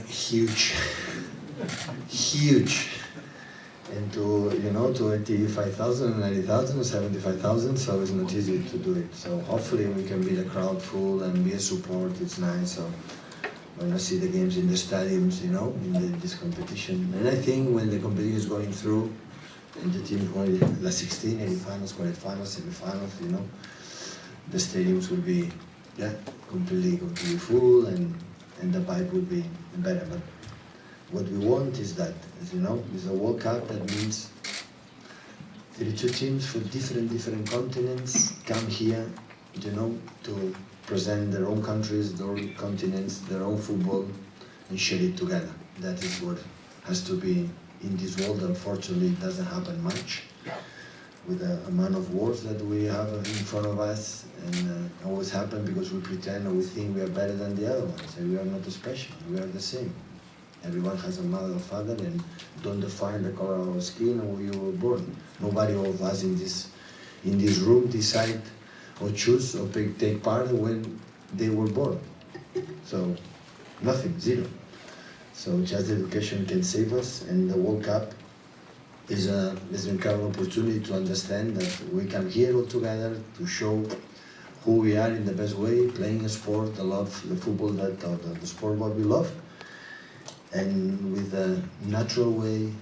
huge, huge. And to 85,000, 90,000, 75,000, so it's not easy to do it. So hopefully we can be the crowd full and be a support. It's nice. So when I see the games in the stadiums, in this competition, and I think when the competition is going through, and the team is going to the 16, 80 finals, quarterfinals, semi-finals, the stadiums will be completely full, and the vibe will be better. But what we want is that, as you know, is a World Cup. That means 32 teams from different continents come here, to present their own countries, their own continents, their own football, and share it together. That is what has to be in this world. Unfortunately, it doesn't happen much with the amount of wars that we have in front of us, and always happen because we pretend or we think we are better than the other ones, and we are not special. We are the same. Everyone has a mother or father, and don't define the color of our skin or where you were born. Nobody of us in this room decide or choose or take part when they were born. So nothing, zero. So just education can save us, and the World Cup is an incredible opportunity to understand that we come here all together to show who we are in the best way, playing a sport, the football, the sport what we love, and with a natural way,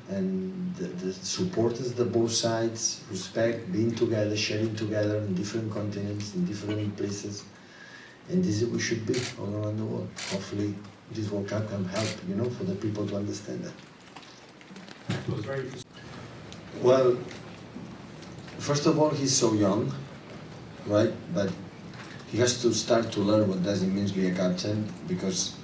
and the supporters, the both sides, respect, being together, sharing together in different continents, in different places, and this is what we should be all around the world. Hopefully, this World Cup can help, for the people to understand that. Well, first of all, he's so young, right? But he has to start to learn what does it mean to be a captain, because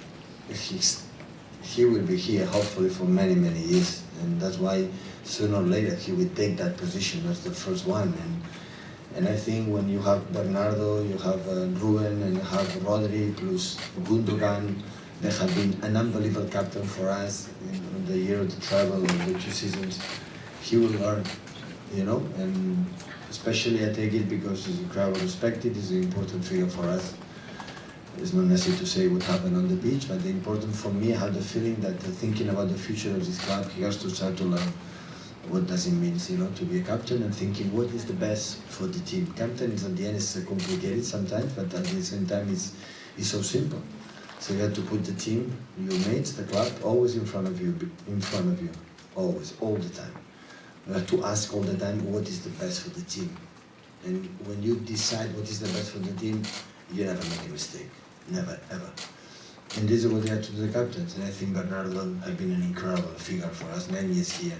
he will be here hopefully for many years, and that's why sooner or later he will take that position as the first one. And I think when you have Bernardo, you have Ruben, and you have Rodri plus Gundogan, they have been an unbelievable captain for us in the year of the travel and the 2 seasons. He will learn, and especially I take it because he's incredibly respected. He's an important figure for us. It's not necessary to say what happened on the beach, but the important for me, I have the feeling that thinking about the future of this club, he has to start to learn what does it mean, to be a captain, and thinking what is the best for the team. Captain is at the end is complicated sometimes, but at the same time it's so simple. So you have to put the team, your mates, the club, always in front of you, always, all the time. You have to ask all the time what is the best for the team. And when you decide what is the best for the team, you never make a mistake. Never, ever. And this is what they have to do, the captains. And I think Bernardo has been an incredible figure for us, 9 years here.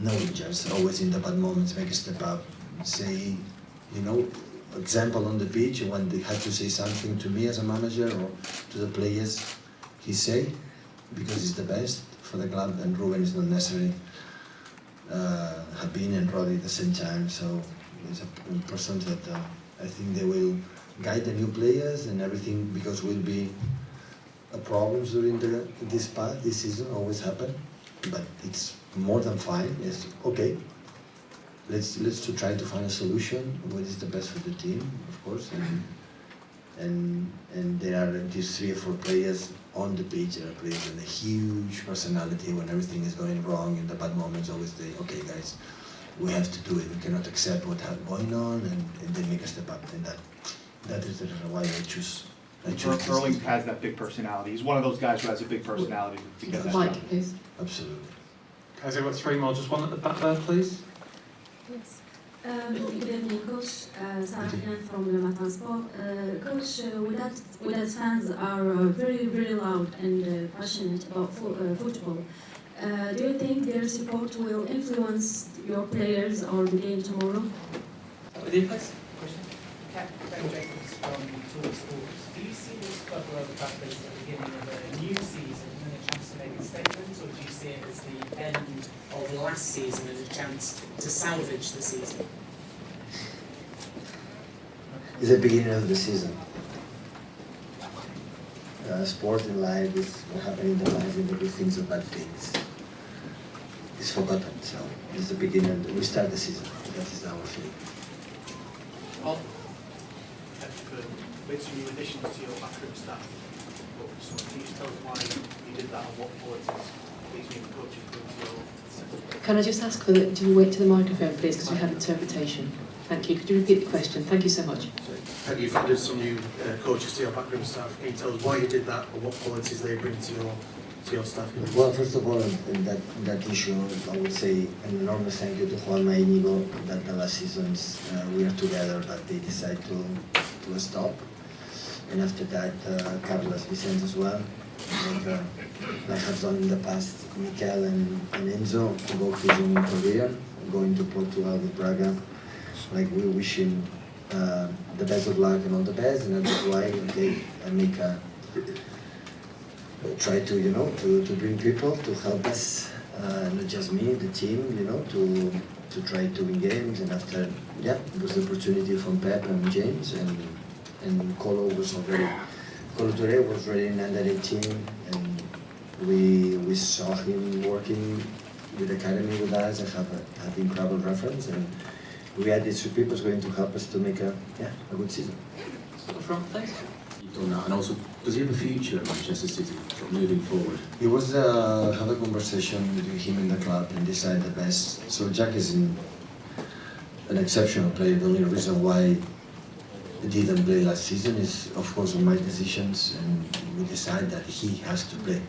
No injuries, always in the bad moments, make a step up, say, example on the pitch, when they had to say something to me as a manager or to the players, he say, because he's the best for the club, and Ruben is not necessarily have been and Rodri at the same time. So he's a person that I think they will guide the new players and everything, because will be problems during this season, always happen, but it's more than fine. It's okay. Let's to try to find a solution. What is the best for the team, of course, and there are these 3 or 4 players on the pitch. There are players with a huge personality. When everything is going wrong in the bad moments, always say, okay, guys, we have to do it. We cannot accept what's going on, and then make a step up. And that is the reason why I choose. Erling has that big personality. He's one of those guys who has a big personality to get that done. Please. Absolutely. Okay, so we've got 3 more. Just one at the back there, please. Yes. Good evening, Coach. Sarah from Le Matin Sport. Coach, Wydad fans are very loud and passionate about football. Do you think their support will influence your players or the game tomorrow? With you, please. Ben Jacobs from Talk Sports. Do you see this Club World Cup as the beginning of a new season and a chance to make a statement, or do you see it as the end of the last season and a chance to salvage the season? It's the beginning of the season. Sport in life is what happens in the life, and the good things and bad things. It's forgotten, so it's the beginning. We start the season. That is our feeling. With some new additions to your backroom staff, So can you just tell us why you did that and what qualities these new coaches bring to your setup? Can I just ask for the, do we wait to the microphone, please, because we have interpretation. Thank you. Could you repeat the question? Thank you so much. You've added some new coaches to your backroom staff. Can you tell us why you did that and what qualities they bring to your staff? Well, first of all, in that issue, I would say an enormous thank you to Juanma and Inigo that the last seasons we are together, but they decide to stop. And after that, Carlos Vicente as well. Like I have done in the past, Mikel and Enzo, both his own career, going to Portugal with Braga. Like we wish him the best of luck and all the best, and that's why I make a try to to bring people to help us, not just me, the team, to try to win games. And after it was the opportunity from Pep and James and Colo today was already in under 18, and we saw him working with the academy with us and have incredible reference, and we had these two people going to help us to make a good season. To the front, please. You've done that, and also, does he have a future at Manchester City, sort of moving forward? It was have a conversation between him and the club and decide the best. So Jack is an exceptional player. The only reason why he didn't play last season is, of course, on my decisions, and we decided that he has to play.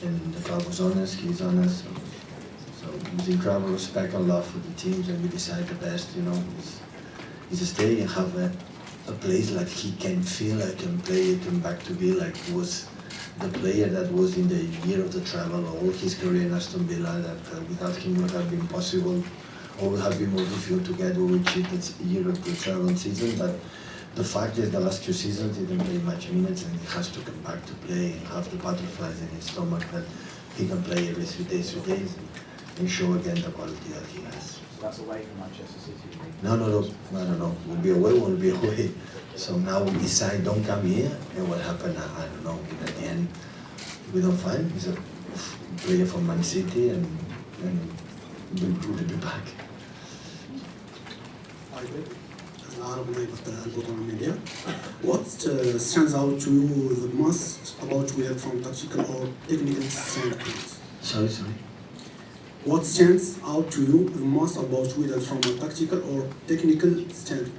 And the club was honest, he's honest. So it was incredible respect and love for the teams, and we decided the best, is to stay and have a place like he can feel like and play, come back to be like he was the player that was in the year of the travel, all his career in Aston Villa, that without him would have been possible, or would have been more difficult to get over the year of the travel season. But the fact is the last 2 seasons he didn't play much minutes, and he has to come back to play and have the butterflies in his stomach that he can play every 3 days, and show again the quality that he has. So that's away from Manchester City. No. We'll be away. So now we decide don't come here, and what happened, I don't know. And at the end, we don't find. He's a player from Man City, and we'll be back. What stands out to you the most about Wydad from tactical or technical standpoint? Sorry. What stands out to you the most about Wydad from a tactical or technical standpoint?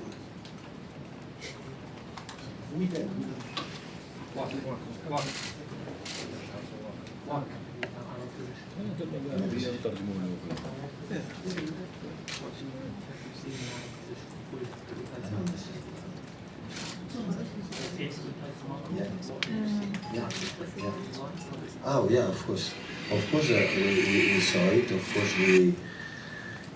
Oh yeah, of course. We saw it. Of course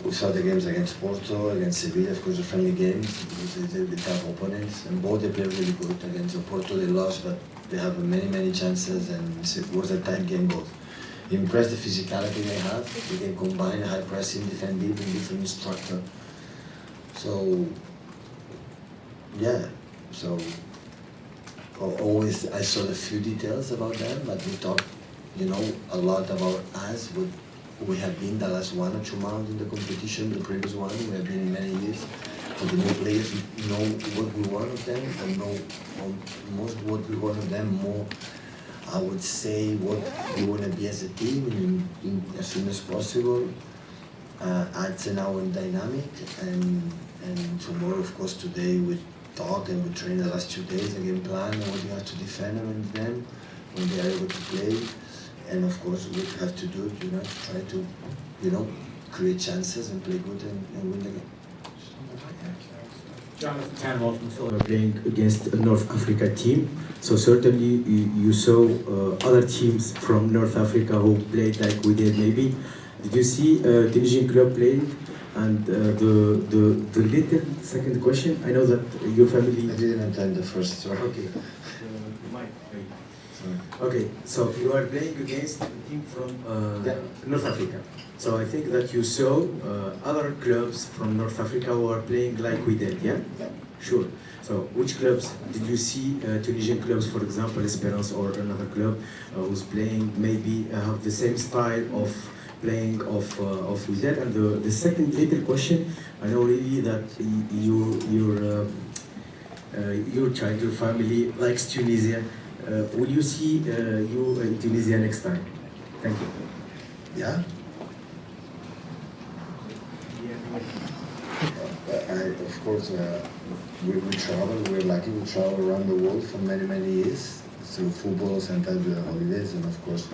we saw the games against Porto, against Sevilla. Of course, the friendly games because they're tough opponents, and both they play really good. Against Porto they lost, but they have many chances, and it was a tight game both. Impressed the physicality they have. They can combine high pressing, defend deep, and different structure. So always I saw a few details about them, but we talked, a lot about us, what we have been the last 1 or 2 months in the competition, the previous one, we have been in many years. For the new players, we know what we want of them, and know most what we want of them, more, I would say, what we want to be as a team as soon as possible, adds an hour dynamic, and tomorrow, of course, today we talk and we train the last 2 days, a game plan, and what you have to defend them when they are able to play. And of course, we have to do it, to try to, create chances and play good and win the game. Jonathan from Philip playing against a North Africa team. So certainly you saw other teams from North Africa who played like we did maybe. Did you see Tunisian club playing? And the little second question, I know that your family... I didn't attend the first, sorry. Okay. Okay, so you are playing against a team from North Africa. So I think that you saw other clubs from North Africa who are playing like we did, yeah? Sure. So which clubs did you see, Tunisian clubs, for example, Esperance or another club who's playing, maybe have the same style of playing of Wydad? And the second little question, I know really that your child, your family likes Tunisia. will you see you in Tunisia next time? Thank you. Yeah. Of course, we travel. We're lucky. We travel around the world for many, many years through football, sometimes with holidays, and of course,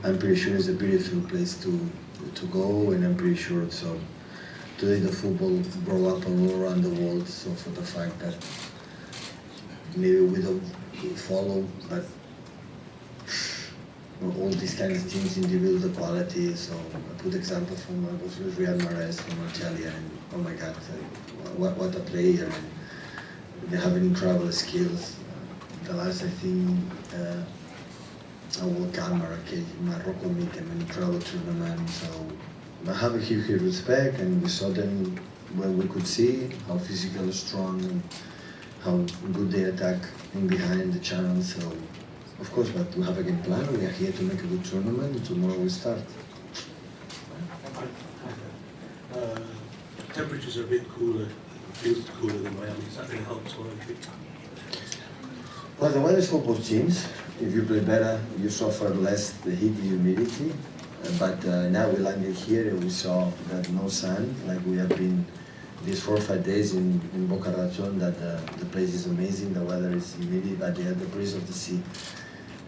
I'm pretty sure it's a beautiful place to go, and I'm pretty sure so. Today, the football grow up all around the world. So for the fact that maybe we don't follow, but all these kind of things individual the quality. So a good example from was with Real Mahrez from Italia, and oh my God, what a player! And they have an incredible skills. The last I think World Cup Morocco made them an incredible tournament. So I have a huge respect, and we saw them when we could see how physical, strong, and how good they attack in behind the channel. So. Of course, but we have a game plan. We are here to make a good tournament, and tomorrow we start. Temperatures are a bit cooler, feels cooler than Miami. Is that going to help as well? Well, the weather for both teams. If you play better, you suffer less the heat, the humidity. But now we landed here, and we saw that no sun, like we have been these 4 or 5 days in Boca Raton, that the place is amazing, the weather is humid, but they have the breeze of the sea.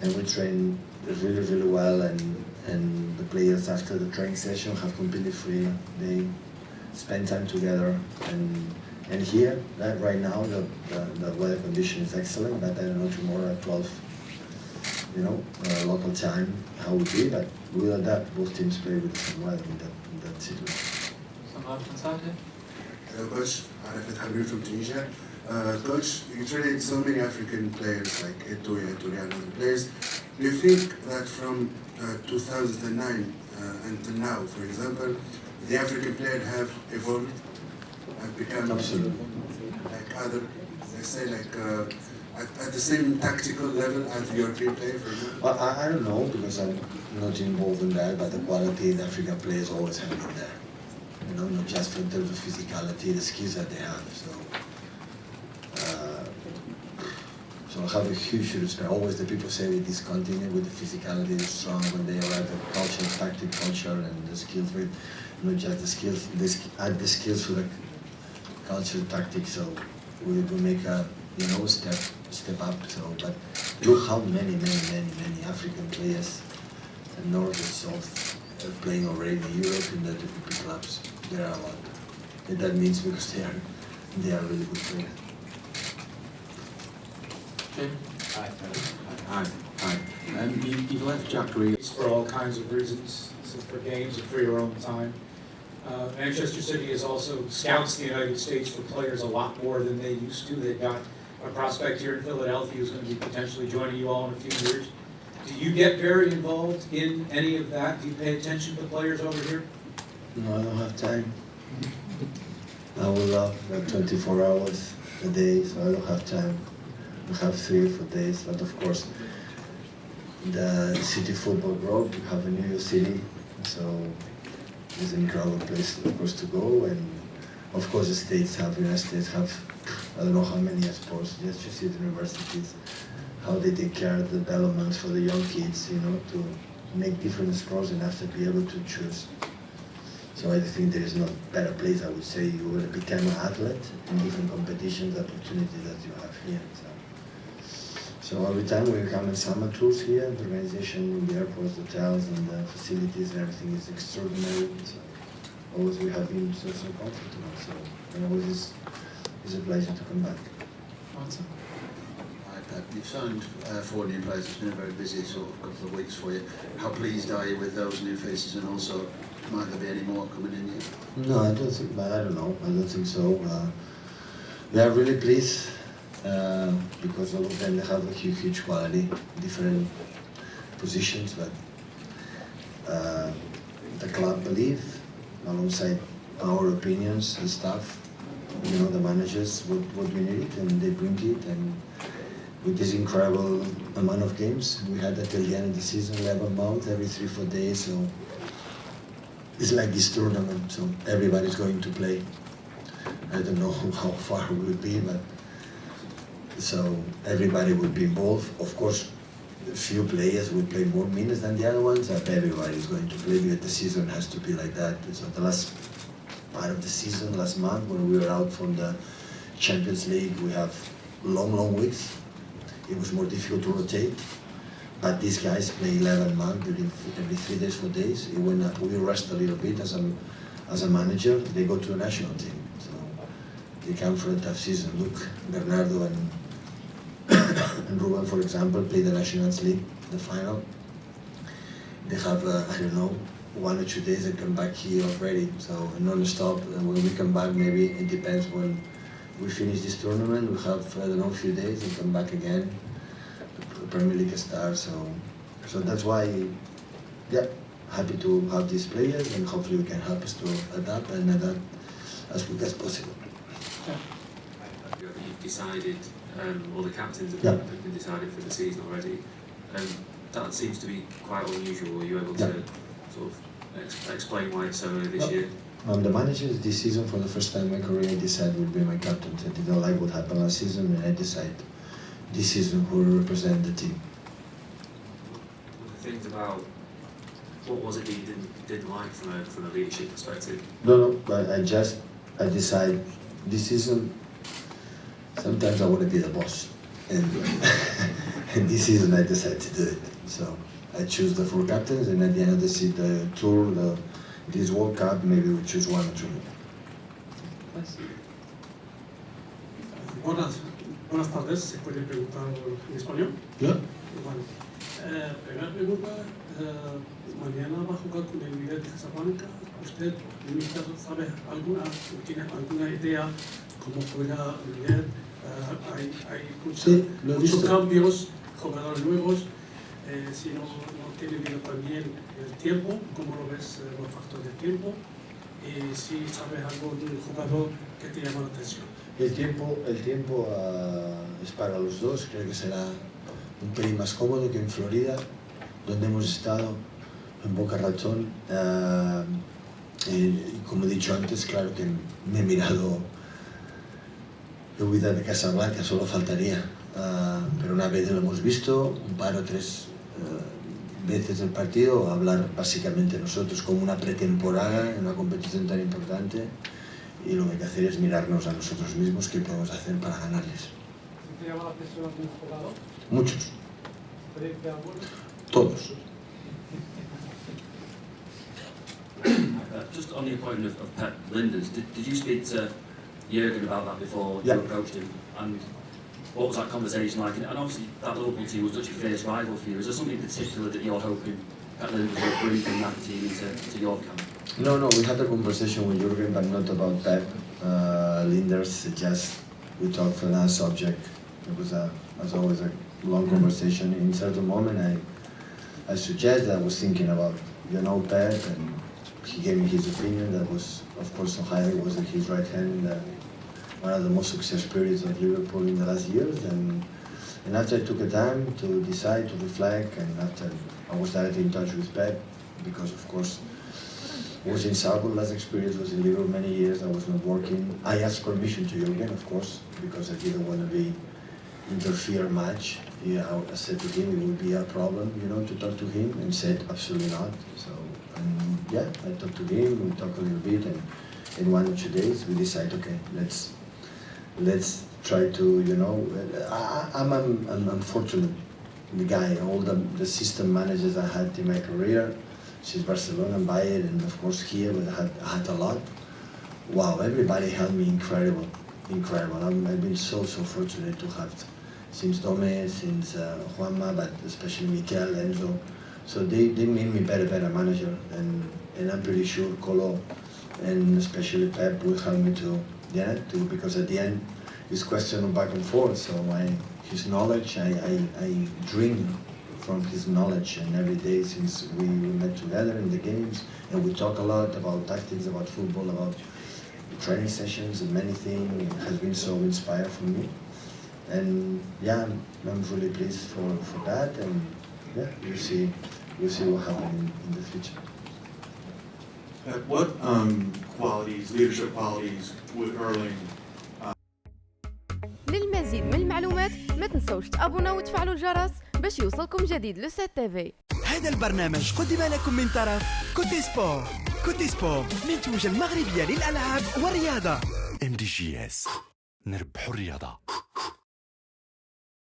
And we train really, really well, and the players after the training session have completely free. They spend time together, and here, right now, the weather condition is excellent, but I don't know tomorrow at 12, local time, how it will be, but we'll adapt. Both teams play with the same weather in that situation. Coach, Arafat Habib from Tunisia. Coach, you trained so many African players like Yetollah and other players. Do you think that from 2009 until now, for example, the African players have evolved, have become absolutely like other, let's say like at the same tactical level as the European player, for example? Well, I don't know because I'm not involved in that, but the quality the African players always have been there. Not just in terms of physicality, the skills that they have. So I have a huge respect. Always the people say with this continent, with the physicality, the strong, when they arrive at culture, tactic culture, and the skills with, not just the skills, add the skills to the culture, tactics. So we will make a, step up. So, but look how many African players, north and south, are playing already in Europe in the big clubs. There are a lot. And that means because they are really good players. Hi. You've left Jack Grealish for all kinds of reasons, so for games and for your own time. Manchester City has also scouts the United States for players a lot more than they used to. They've got a prospect here in Philadelphia who's going to be potentially joining you all in a few years. Do you get very involved in any of that? Do you pay attention to players over here? No, I don't have time. I would love 24 hours a day, so I don't have time. I have 3 or 4 days, but of course, the City Football Group, we have a New York City, so it's an incredible place, of course, to go. And of course, the United States have, I don't know how many sports, just you see the universities, how they take care of the development for the young kids, to make different sports and have to be able to choose. So I think there is no better place, I would say. You will become an athlete in different competitions, opportunities that you have here. So every time we come in summer tours here, the organization, the airports, the hotels, and the facilities, and everything is extraordinary. So always we have been so comfortable. So always is a pleasure to come back. Martin? You've signed 4 new players. It's been a very busy sort of couple of weeks for you. How pleased are you with those new faces, and also might there be any more coming in yet? No, I don't think. But I don't know. I don't think so. We are really pleased because all of them have a huge quality, different positions. But the club believe, alongside our opinions, the staff, the managers, what we need, and they bring it. And with this incredible amount of games we had until the end of the season, 11 months, every 3-4 days. So it's like this tournament, so everybody's going to play. I don't know how far it will be, but so everybody will be involved. Of course, a few players will play more minutes than the other ones, but everybody is going to play because the season has to be like that. So the last part of the season, last month, when we were out from the Champions League, we have long weeks. It was more difficult to rotate, but these guys play 11 months every 3 days, 4 days. When we rest a little bit as a manager, they go to the national team. So they come for a tough season. Look, Bernardo and Ruben, for example, play the Nations League, the final. They have, I don't know, 1 or 2 days and come back here already. So non-stop. And when we come back, maybe it depends when we finish this tournament. We have, I don't know, a few days and come back again. The Premier League starts. So that's why, yeah, happy to have these players, and hopefully we can help us to adapt as quick as possible. You've decided, all the captains have been decided for the season already. That seems to be quite unusual. Are you able to sort of explain why it's so early this year? The managers this season, for the first time in my career, I decided would be my captain. I didn't like what happened last season, and I decided this season who will represent the team. The things about what was it that you didn't like from a leadership perspective? No, but I decided this season. Sometimes I want to be the boss, and this season I decided to do it. So I choose the 4 captains, and at the end of the tour, this World Cup, maybe we choose 1 or 2. Buenas tardes, ¿se puede preguntar en español? Yeah. Vale. Primera pregunta, mañana va a jugar con el Udad de Casablanca. ¿Usted, ministro, tiene alguna idea cómo juega el Udad? Hay muchos cambios, jugadores nuevos. Si no tiene bien también el tiempo, ¿cómo lo ves los factores del tiempo? Y si sabes algo de un jugador que te llama la atención. El tiempo es para los dos. Creo que será un pelín más cómodo que en Florida, donde hemos estado en Boca Ratón. Y como he dicho antes, claro que me he mirado el Udad de Casablanca, solo faltaría. Pero una vez lo hemos visto, un par o 3 veces el partido, hablar básicamente nosotros como una pretemporada en una competición tan importante, y lo que hay que hacer es mirarnos a nosotros mismos qué podemos hacer para ganarles. ¿Te llama la atención algún jugador? Muchos. ¿Experiencia alguna? Todos. Just on the appointment of Pep Linders, did you speak to Jürgen about that before you approached him? And what was that conversation like? And obviously that local team was such a fierce rival for you. Is there something in particular that you're hoping Pep Linders will bring from that team into your camp? No, we had a conversation with Jürgen, but not about Pep Linders. We talked for that subject. It was, as always, a long conversation. In a certain moment, I suggested, I was thinking about, Pep, and he gave me his opinion. That was, of course, so high. Was his right hand, one of the most success periods of Liverpool in the last years. And after I took a time to decide, to reflect, and after I was directly in touch with Pep, because, of course, I was in Salzburg. Last experience was in Liverpool many years. I was not working. I asked permission to Jürgen, of course, because I didn't want to interfere much. Yeah, I said to him it would be a problem, to talk to him, and said absolutely not. So, I talked to him. We talked a little bit, and in 1 or 2 days we decided, okay, let's try to, I'm an unfortunate guy. All the system managers I had in my career, since Barcelona, Bayern, and of course here, but I had a lot. Wow, everybody helped me incredible. I've been so fortunate to have, since Dome, since Juanma, but especially Mikel, Enzo. So they made me better manager, and I'm pretty sure Colo and especially Pep will help me to because at the end it's question of back and forth. So his knowledge, I drink from his knowledge, and every day since we met together in the games, and we talk a lot about tactics, about football, about training sessions and many things. It has been so inspiring for me, and I'm really pleased for that, and we'll see what happens in the future. What qualities, leadership qualities, would Erling للمزيد من المعلومات ما تنسوش تابونا وتفعلوا الجرس باش يوصلكم جديد لو سيت تيفي. هذا البرنامج قدم لكم من طرف كوتي سبور. كوتي سبور منتوجة المغربية للألعاب والرياضة. MDGS نربحوا الرياضة.